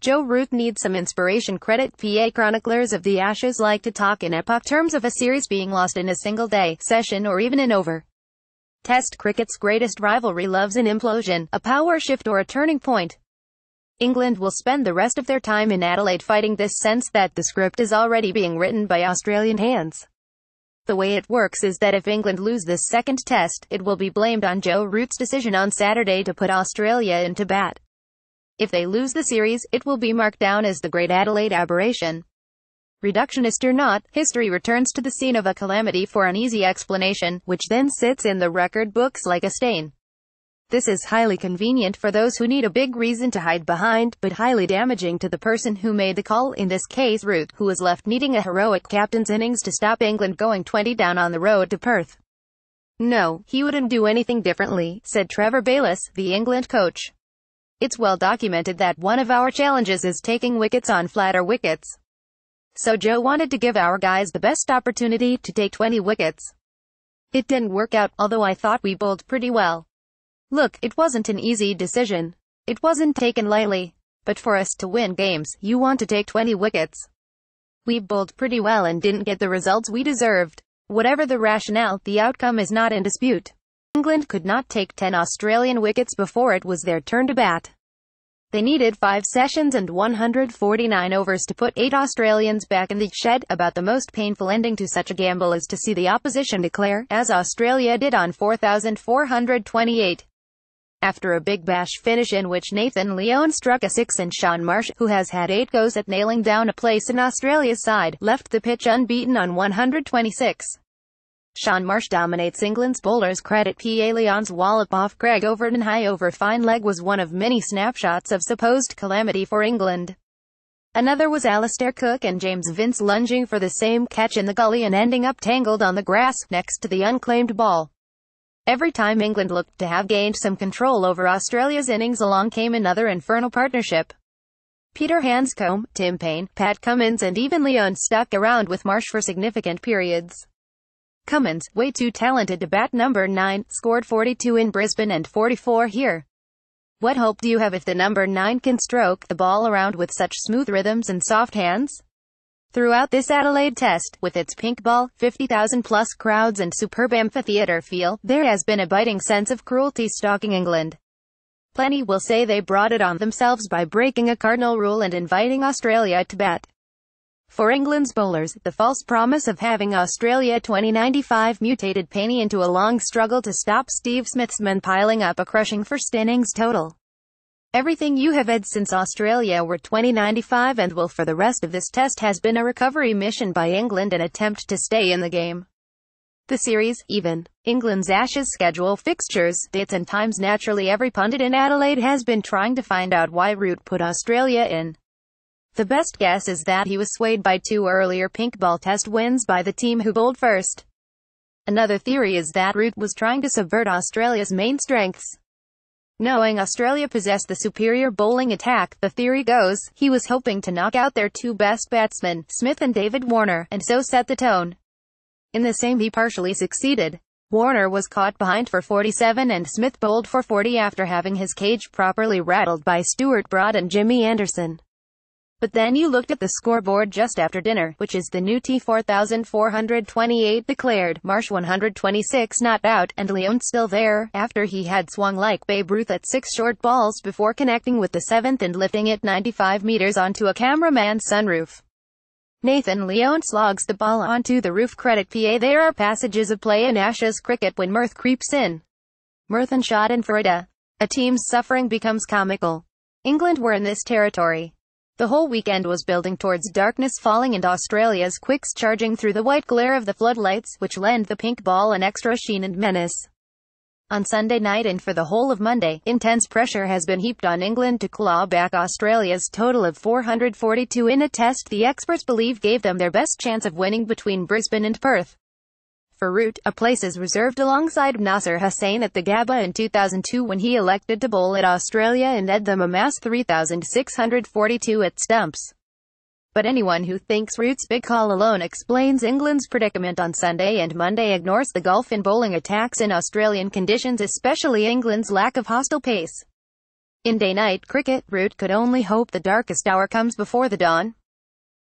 Joe Root needs some inspiration. Credit PA Chroniclers of the Ashes like to talk in epoch terms of a series being lost in a single day, session or even an over. Test cricket's greatest rivalry loves an implosion, a power shift or a turning point. England will spend the rest of their time in Adelaide fighting this sense that the script is already being written by Australian hands. The way it works is that if England lose this second test, it will be blamed on Joe Root's decision on Saturday to put Australia into bat. If they lose the series, it will be marked down as the Great Adelaide Aberration. Reductionist or not, history returns to the scene of a calamity for an easy explanation, which then sits in the record books like a stain. This is highly convenient for those who need a big reason to hide behind, but highly damaging to the person who made the call, in this case Root, who was left needing a heroic captain's innings to stop England going 20 down on the road to Perth. No, he wouldn't do anything differently, said Trevor Bayliss, the England coach. It's well documented that one of our challenges is taking wickets on flatter wickets. So Joe wanted to give our guys the best opportunity to take 20 wickets. It didn't work out, although I thought we bowled pretty well. Look, it wasn't an easy decision. It wasn't taken lightly. But for us to win games, you want to take 20 wickets. We bowled pretty well and didn't get the results we deserved. Whatever the rationale, the outcome is not in dispute. England could not take 10 Australian wickets before it was their turn to bat. They needed 5 sessions and 149 overs to put 8 Australians back in the shed. About the most painful ending to such a gamble is to see the opposition declare, as Australia did on 4,428. After a big bash finish in which Nathan Lyon struck a 6 and Shaun Marsh, who has had 8 goes at nailing down a place in Australia's side, left the pitch unbeaten on 126. Shaun Marsh dominates England's bowlers. Credit PA Lyon's wallop off Craig Overton high over fine leg was one of many snapshots of supposed calamity for England. Another was Alastair Cook and James Vince lunging for the same catch in the gully and ending up tangled on the grass, next to the unclaimed ball. Every time England looked to have gained some control over Australia's innings, along came another infernal partnership. Peter Hanscombe, Tim Paine, Pat Cummins and even Lyon stuck around with Marsh for significant periods. Cummins, way too talented to bat number 9, scored 42 in Brisbane and 44 here. What hope do you have if the number 9 can stroke the ball around with such smooth rhythms and soft hands? Throughout this Adelaide test, with its pink ball, 50,000-plus crowds and superb amphitheatre feel, there has been a biting sense of cruelty stalking England. Plenty will say they brought it on themselves by breaking a cardinal rule and inviting Australia to bat. For England's bowlers, the false promise of having Australia 2095 mutated Paine into a long struggle to stop Steve Smith's men, piling up a crushing first innings total. Everything you have had since Australia were 2095 and will for the rest of this test has been a recovery mission by England, an attempt to stay in the game. The series, even England's Ashes schedule, fixtures, dates and times. Naturally every pundit in Adelaide has been trying to find out why Root put Australia in. The best guess is that he was swayed by 2 earlier pink ball test wins by the team who bowled first. Another theory is that Root was trying to subvert Australia's main strengths. Knowing Australia possessed the superior bowling attack, the theory goes, he was hoping to knock out their 2 best batsmen, Smith and David Warner, and so set the tone. In the same he partially succeeded. Warner was caught behind for 47 and Smith bowled for 40 after having his cage properly rattled by Stuart Broad and Jimmy Anderson. But then you looked at the scoreboard just after dinner, which is the new T4,428 declared, Marsh 126 not out, and Lyon still there, after he had swung like Babe Ruth at 6 short balls before connecting with the 7th and lifting it 95 meters onto a cameraman's sunroof. Nathan Lyon slogs the ball onto the roof. Credit PA. There are passages of play in Ashes cricket when mirth creeps in. Mirth and schadenfreude. A team's suffering becomes comical. England were in this territory. The whole weekend was building towards darkness falling and Australia's quicks charging through the white glare of the floodlights, which lend the pink ball an extra sheen and menace. On Sunday night and for the whole of Monday, intense pressure has been heaped on England to claw back Australia's total of 442 in a test the experts believe gave them their best chance of winning between Brisbane and Perth. For Root, a place is reserved alongside Nasser Hussain at the Gabba in 2002 when he elected to bowl at Australia and led them amass 3,642 at stumps. But anyone who thinks Root's big call alone explains England's predicament on Sunday and Monday ignores the gulf in bowling attacks in Australian conditions, especially England's lack of hostile pace. In day-night cricket, Root could only hope the darkest hour comes before the dawn.